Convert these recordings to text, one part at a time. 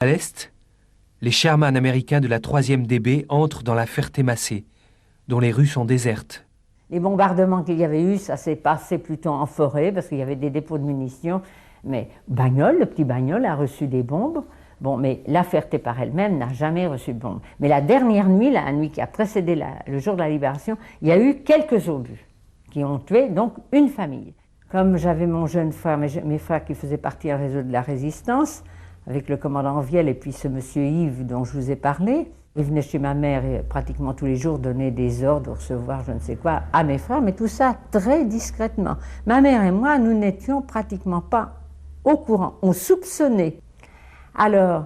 À l'est, les Sherman américains de la 3e DB entrent dans la Ferté-Macé, dont les rues sont désertes. Les bombardements qu'il y avait eu, ça s'est passé plutôt en forêt, parce qu'il y avait des dépôts de munitions. Mais Bagnols, le petit Bagnols, a reçu des bombes. Bon, mais la Ferté par elle-même n'a jamais reçu de bombes. Mais la dernière nuit, la nuit qui a précédé le jour de la libération, il y a eu quelques obus qui ont tué donc une famille. Comme j'avais mon jeune frère, mes frères qui faisaient partie du réseau de la résistance, avec le commandant Viel et puis ce monsieur Yves dont je vous ai parlé, ils venaient chez ma mère et pratiquement tous les jours donner des ordres, recevoir je ne sais quoi à mes frères, mais tout ça très discrètement. Ma mère et moi, nous n'étions pratiquement pas au courant, on soupçonnait. Alors,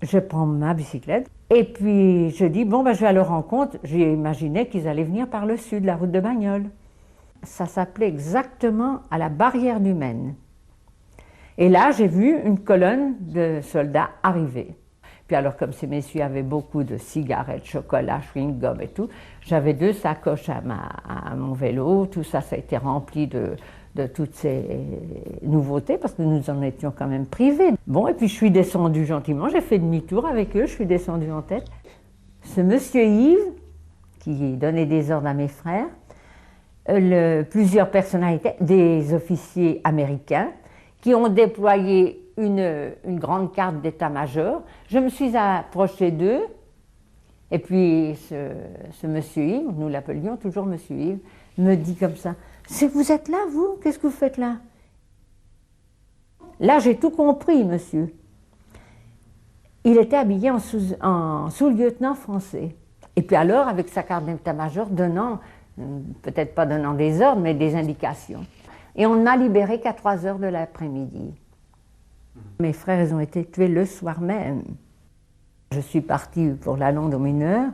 je prends ma bicyclette et puis je dis, bon, ben, je vais à leur rencontre. J'ai imaginé qu'ils allaient venir par le sud, la route de Bagnols. Ça s'appelait exactement à la barrière du Maine. Et là, j'ai vu une colonne de soldats arriver. Puis alors, comme ces messieurs avaient beaucoup de cigarettes, chocolat, chewing-gum et tout, j'avais 2 sacoches à mon vélo. Tout ça, ça a été rempli de toutes ces nouveautés, parce que nous en étions quand même privés. Bon, et puis je suis descendue gentiment, j'ai fait demi-tour avec eux, je suis descendue en tête. Ce monsieur Yves, qui donnait des ordres à mes frères, plusieurs personnalités, des officiers américains, qui ont déployé une grande carte d'état-major. Je me suis approchée d'eux, et puis ce monsieur Yves, nous l'appelions toujours monsieur Yves, me dit comme ça, « Vous êtes là, vous? Qu'est-ce que vous faites là ?» Là, j'ai tout compris, monsieur. Il était habillé en sous-lieutenant français. Et puis alors, avec sa carte d'état-major, donnant, peut-être pas donnant des ordres, mais des indications. Et on ne m'a libéré qu'à 3 heures de l'après-midi. Mes frères, ils ont été tués le soir même. Je suis partie pour la Londe aux mineurs.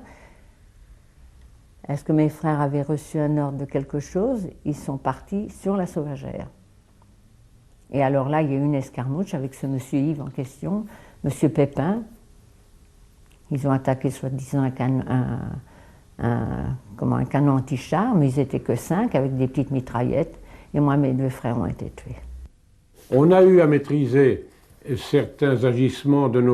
Est-ce que mes frères avaient reçu un ordre de quelque chose? Ils sont partis sur la Sauvagère. Et alors là, il y a eu une escarmouche avec ce monsieur Yves en question, monsieur Pépin. Ils ont attaqué soi-disant un canon anti-char, mais ils n'étaient que 5 avec des petites mitraillettes. Et moi, mes 2 frères ont été tués. On a eu à maîtriser certains agissements de nos